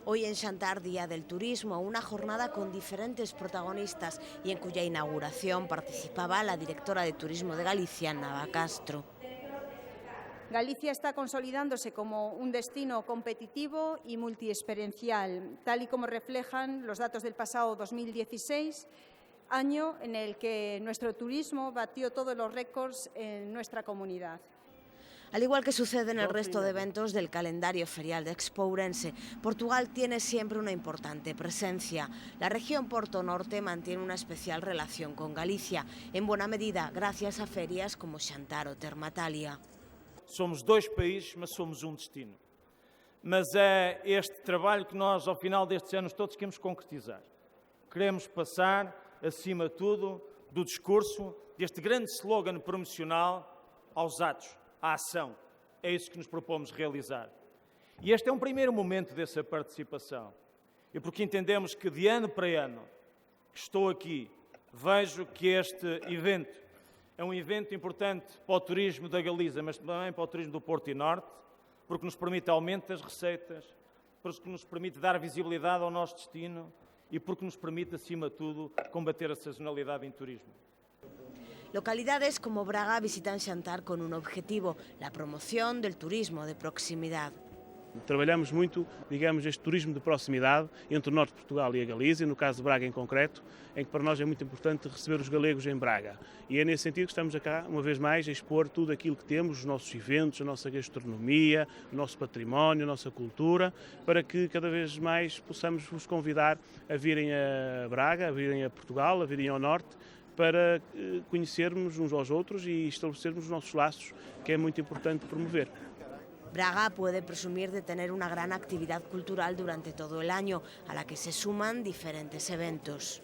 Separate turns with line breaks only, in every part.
Hoy en Xantar, Día del Turismo, una jornada con diferentes protagonistas y en cuya inauguración participaba la directora de Turismo de Galicia, Nava Castro.
Galicia está consolidándose como un destino competitivo y multiexperiencial, tal y como reflejan los datos del pasado 2016, año en el que nuestro turismo batió todos los récords en nuestra comunidad.
Al igual que sucede en el resto de eventos del calendario ferial de Expo Ourense, Portugal tiene siempre una importante presencia. La región Porto Norte mantiene una especial relación con Galicia, en buena medida gracias a ferias como Xantar o Termatalia.
Somos dois países, mas somos um destino. Mas é este trabalho que nós, ao final destes anos todos, queremos concretizar. Queremos passar, acima de tudo, do discurso, deste grande slogan promocional, aos atos, à ação. É isso que nos propomos realizar. E este é um primeiro momento dessa participação. E porque entendemos que, de ano para ano, que estou aqui, vejo que este evento é um evento importante para o turismo da Galiza, mas também para o turismo do Porto e Norte, porque nos permite aumento das receitas, porque nos permite dar visibilidade ao nosso destino e porque nos permite, acima de tudo, combater a sazonalidade em turismo.
Localidades como Braga visitan Xantar con un objetivo, la promoción del turismo de proximidade.
Trabalhamos muito, digamos, este turismo de proximidade entre o norte de Portugal e a Galiza, no caso de Braga em concreto, em que para nós é muito importante receber os galegos em Braga. E é nesse sentido que estamos cá, uma vez mais, a expor tudo aquilo que temos, os nossos eventos, a nossa gastronomia, o nosso património, a nossa cultura, para que cada vez mais possamos vos convidar a virem a Braga, a virem a Portugal, a virem ao norte, para conhecermos uns aos outros e estabelecermos os nossos laços, que é muito importante promover.
Braga puede presumir de tener una gran actividad cultural durante todo el año, a la que se suman diferentes eventos.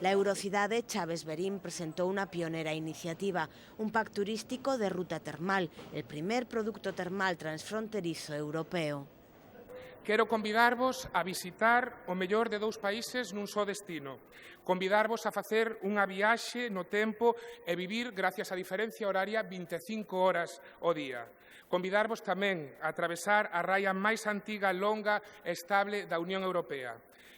La Eurocidade Chaves Berín presentó una pionera iniciativa, un pack turístico de ruta termal, el primer producto termal transfronterizo europeo.
Quero convidarvos a visitar o mellor de dous países nun só destino. Convidarvos a facer unha viaxe no tempo e vivir, gracias á diferencia horaria, 25 horas ao día. Convidarvos tamén a atravesar a raia máis antiga, longa e estable da Unión Europea.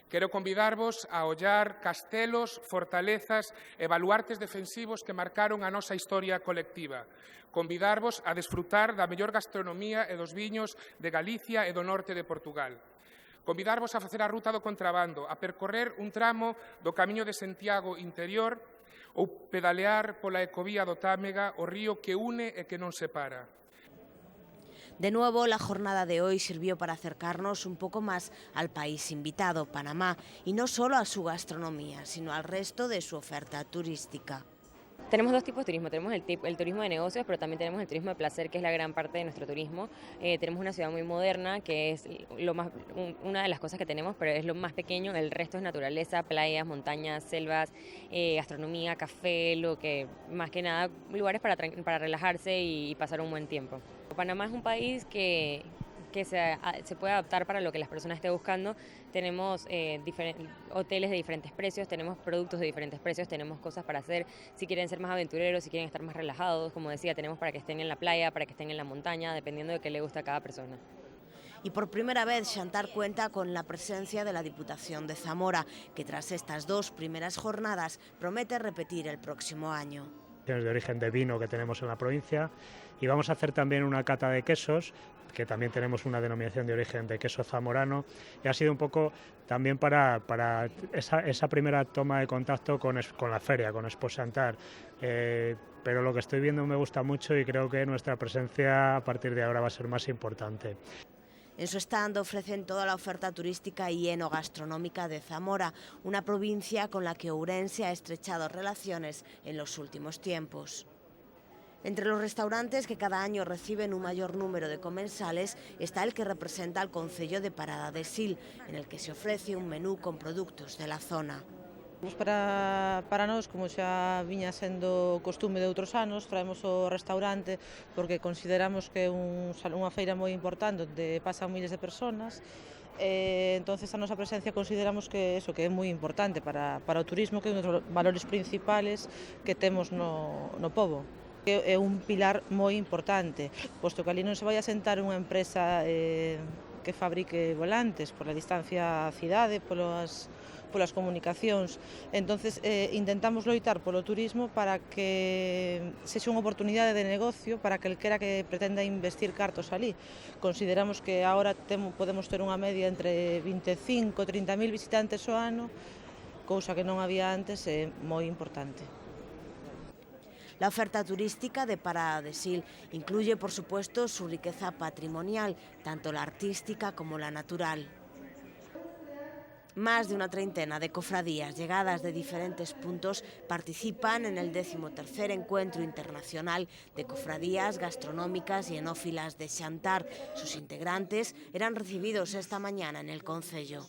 Quero convidarvos a ollar castelos, fortalezas e baluartes defensivos que marcaron a nosa historia colectiva. Convidarvos a desfrutar da mellor gastronomía e dos viños de Galicia e do norte de Portugal. Convidarvos a facer a ruta do contrabando, a percorrer un tramo do Camiño de Santiago interior ou pedalear pola ecovía do Támega, o río que une e que non separa.
De nuevo, la jornada de hoy sirvió para acercarnos un poco más al país invitado, Panamá, y no solo a su gastronomía, sino al resto de su oferta turística.
Tenemos dos tipos de turismo, tenemos el turismo de negocios, pero también tenemos el turismo de placer, que es la gran parte de nuestro turismo. Tenemos una ciudad muy moderna, que es una de las cosas que tenemos, pero es lo más pequeño. El resto es naturaleza, playas, montañas, selvas, gastronomía, café, lo que más que nada lugares para relajarse y pasar un buen tiempo. Panamá es un país que se puede adaptar para lo que las personas estén buscando. Tenemos hoteles de diferentes precios, tenemos productos de diferentes precios, tenemos cosas para hacer, si quieren ser más aventureros, si quieren estar más relajados, como decía, tenemos para que estén en la playa, para que estén en la montaña, dependiendo de qué le gusta a cada persona.
Y por primera vez Xantar cuenta con la presencia de la Diputación de Zamora, que tras estas dos primeras jornadas promete repetir el próximo año.
De origen de vino que tenemos en la provincia, y vamos a hacer también una cata de quesos, que también tenemos una denominación de origen de queso zamorano, y ha sido un poco también para esa primera toma de contacto con la feria, con Expo Xantar. Pero lo que estoy viendo me gusta mucho y creo que nuestra presencia a partir de ahora va a ser más importante.
En su stand ofrecen toda la oferta turística y enogastronómica de Zamora, una provincia con la que Ourense ha estrechado relaciones en los últimos tiempos. Entre los restaurantes que cada año reciben un mayor número de comensales está el que representa al concello de Parada de Sil, en el que se ofrece un menú con productos de la zona.
Para nós, como xa viña sendo costume de outros anos, traemos o restaurante porque consideramos que é unha feira moi importante onde pasan miles de personas. Entonces a nosa presencia consideramos que é moi importante para o turismo, que é un dos valores principales que temos no pobo. É un pilar moi importante, posto que ali non se vai a sentar unha empresa que fabrique volantes, pola distancia á cidade, polas comunicacións. Entonces, intentamos loitar polo turismo para que sexa unha oportunidade de negocio para calquera que pretenda investir cartos ali. Consideramos que agora podemos ter unha media entre 25 e 30.000 visitantes ao ano, cousa que non había antes, é moi importante.
La oferta turística de Parada de Sil incluye, por supuesto, su riqueza patrimonial, tanto la artística como la natural. Más de una treintena de cofradías llegadas de diferentes puntos participan en el 13º Encuentro Internacional de Cofradías Gastronómicas y Enófilas de Xantar. Sus integrantes eran recibidos esta mañana en el concello.